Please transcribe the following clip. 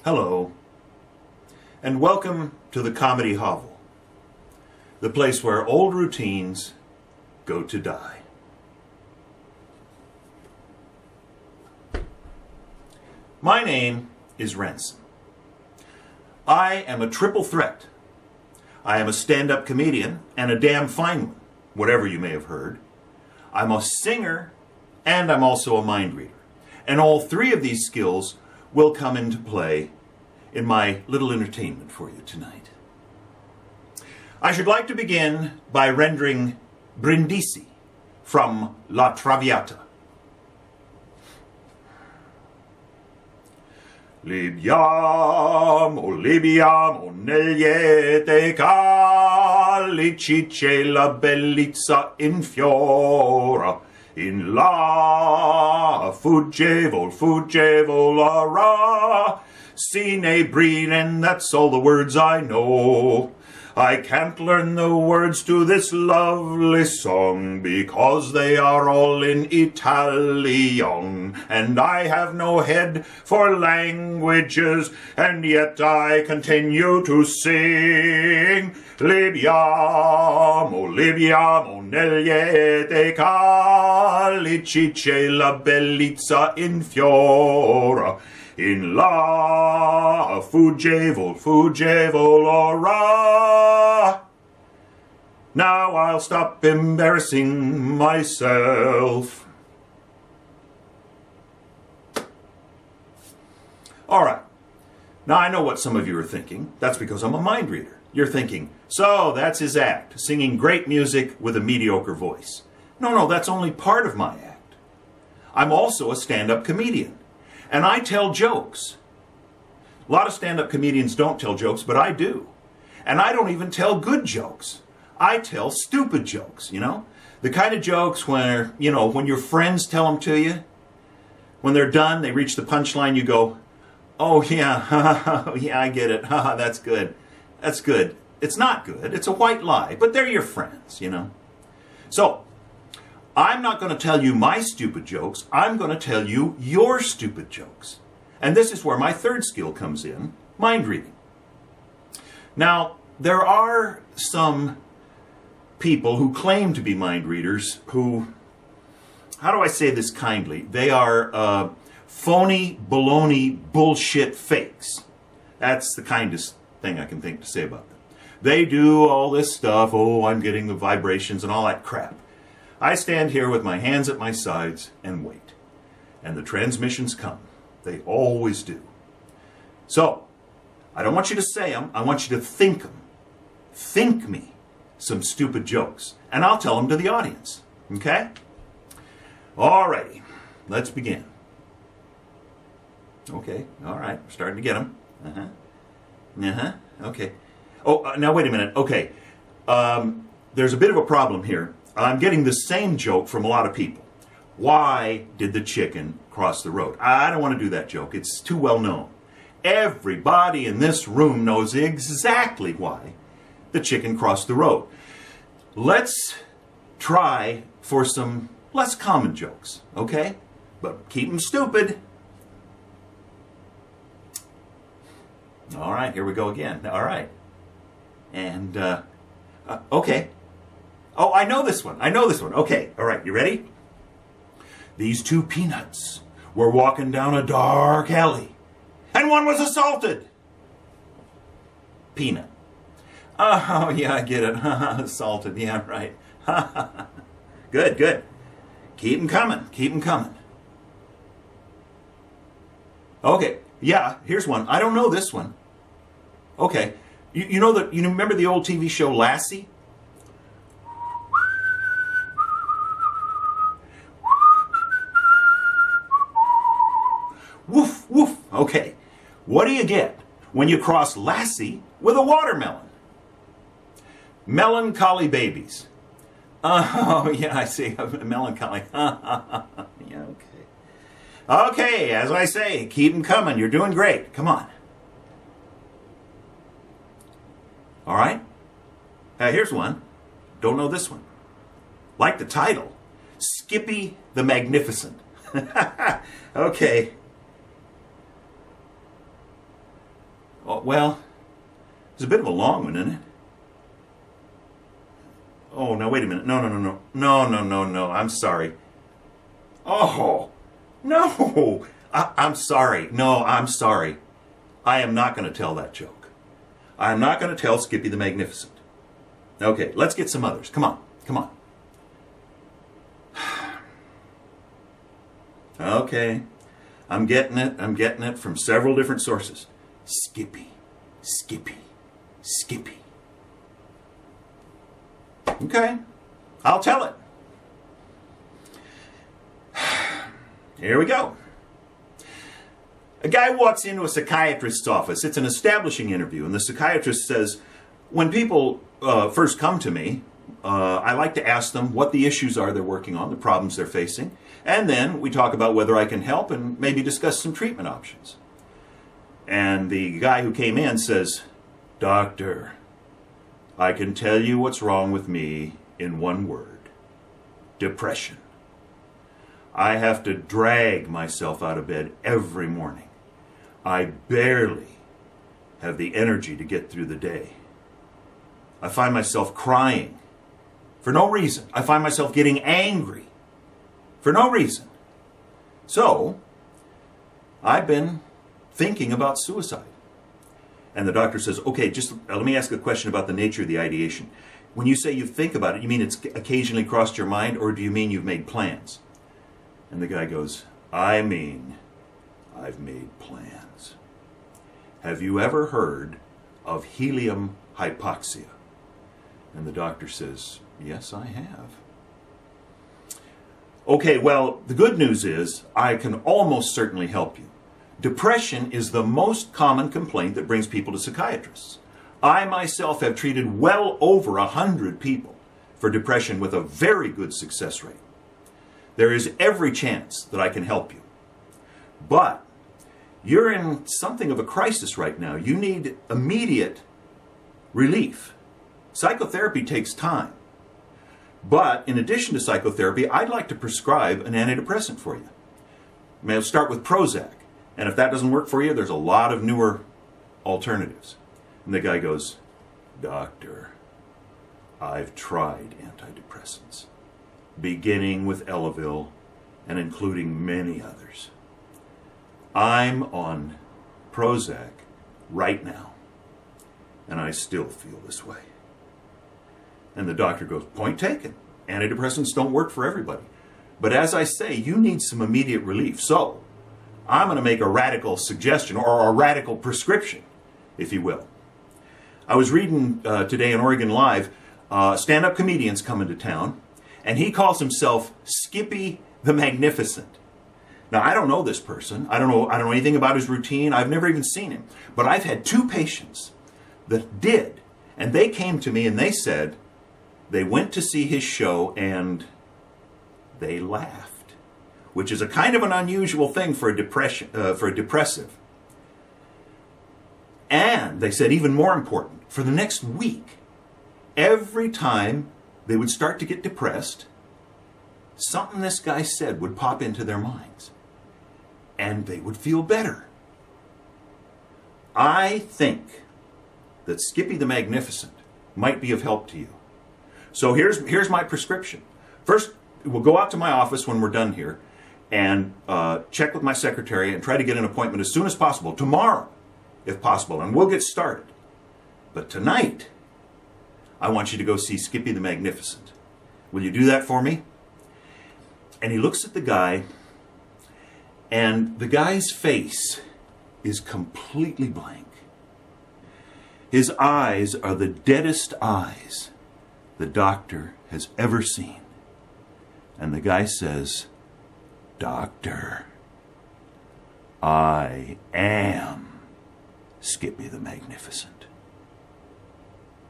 Hello, and welcome to the Comedy Hovel, the place where old routines go to die. My name is RANSOM. I am a triple threat. I am a stand-up comedian and a damn fine one, whatever you may have heard. I'm a singer and I'm also a mind reader. And all three of these skills will come into play in my little entertainment for you tonight. I should like to begin by rendering Brindisi from La Traviata. Libiamo negli ete calici c'è la bellezza in fiora. In la fuggevola sine brinen, that's all the words I know. I can't learn the words to this lovely song because they are all in Italian, and I have no head for languages, and yet I continue to sing. Libiamo negli ete calici c'è la bellezza in fiora. In la fuggevola. Now I'll stop embarrassing myself. All right. Now I know what some of you are thinking. That's because I'm a mind reader. You're thinking, so that's his act, singing great music with a mediocre voice. No, that's only part of my act. I'm also a stand-up comedian. And I tell jokes. A lot of stand-up comedians don't tell jokes, but I do. And I don't even tell good jokes. I tell stupid jokes, you know? The kind of jokes where, when your friends tell them to you, when they're done, they reach the punchline, you go, oh yeah, yeah, I get it. That's good. That's good. It's not good. It's a white lie, but they're your friends, So, I'm not going to tell you my stupid jokes. I'm going to tell you your stupid jokes. And this is where my third skill comes in, mind reading. Now, there are some people who claim to be mind readers who, how do I say this kindly? They are phony, baloney, bullshit fakes. That's the kindest thing I can think to say about them. They do all this stuff, I'm getting the vibrations and all that crap. I stand here with my hands at my sides and wait. And the transmissions come. They always do. So, I don't want you to say them. I want you to think them. Think me some stupid jokes. And I'll tell them to the audience. Okay? Alrighty. Let's begin. Okay. All right. We're starting to get them. Okay. Oh, now wait a minute. Okay. There's a bit of a problem here. I'm getting the same joke from a lot of people. Why did the chicken cross the road? I don't want to do that joke. It's too well known. Everybody in this room knows exactly why the chicken crossed the road. Let's try for some less common jokes, okay? But keep them stupid. All right, here we go again. All right. And, okay. Oh, I know this one. Okay, all right, you ready? These two peanuts were walking down a dark alley, and one was assaulted. Peanut. Oh, yeah, I get it. Assaulted, yeah, right. Good. Keep them coming. Okay, yeah, here's one. I don't know this one. Okay, you remember the old TV show Lassie? Woof, woof. Okay, what do you get when you cross Lassie with a watermelon? Melancholy babies. Oh, yeah, I see. Melancholy. Yeah, okay. Okay, as I say, keep them coming. You're doing great. Come on. All right? Here's one. Don't know this one. Like the title, Skippy the Magnificent. Okay. Oh, well, it's a bit of a long one, isn't it? Oh, now wait a minute. No, no, no, no. No, no, no, no. I'm sorry. Oh, no. I'm sorry. No, I'm sorry. I am not going to tell that joke. I am not going to tell Skippy the Magnificent. Okay, let's get some others. Come on. Come on. Okay. I'm getting it. I'm getting it from several different sources. Skippy. Skippy. Skippy. Okay. I'll tell it. Here we go. A guy walks into a psychiatrist's office. It's an establishing interview, and the psychiatrist says, when people first come to me, I like to ask them what the issues are they're working on, the problems they're facing, and then we talk about whether I can help and maybe discuss some treatment options. And the guy who came in says, Doctor, I can tell you what's wrong with me in one word. Depression. I have to drag myself out of bed every morning. I barely have the energy to get through the day. I find myself crying for no reason. I find myself getting angry for no reason. So, I've been thinking about suicide. And the doctor says, okay, just let me ask a question about the nature of the ideation. When you say you think about it, you mean it's occasionally crossed your mind, or do you mean you've made plans? And the guy goes, I mean, I've made plans. Have you ever heard of helium hypoxia? And the doctor says, yes, I have. Okay, well, the good news is I can almost certainly help you. Depression is the most common complaint that brings people to psychiatrists. I myself have treated well over 100 people for depression with a very good success rate. There is every chance that I can help you. But you're in something of a crisis right now. You need immediate relief. Psychotherapy takes time. But in addition to psychotherapy, I'd like to prescribe an antidepressant for you. I'll start with Prozac. And if that doesn't work for you, there's a lot of newer alternatives. And the guy goes, Doctor, I've tried antidepressants, beginning with Elavil and including many others. I'm on Prozac right now, and I still feel this way. And the doctor goes, point taken. Antidepressants don't work for everybody. But as I say, you need some immediate relief. So I'm going to make a radical suggestion, or a radical prescription, if you will. I was reading today in Oregon Live, stand-up comedian's coming to town, and he calls himself Skippy the Magnificent. Now, I don't know this person. I don't know anything about his routine. I've never even seen him. But I've had two patients that did, and they came to me and they said they went to see his show and they laughed, which is a kind of an unusual thing for a depressive. And they said, even more important, for the next week, every time they would start to get depressed, something this guy said would pop into their minds, and they would feel better. I think that Skippy the Magnificent might be of help to you. So here's my prescription. First, we'll go out to my office when we're done here and check with my secretary and try to get an appointment as soon as possible, tomorrow, if possible, and we'll get started. But tonight, I want you to go see Skippy the Magnificent. Will you do that for me? And he looks at the guy, and the guy's face is completely blank. His eyes are the deadest eyes the doctor has ever seen. And the guy says, Doctor, I am Skippy the Magnificent.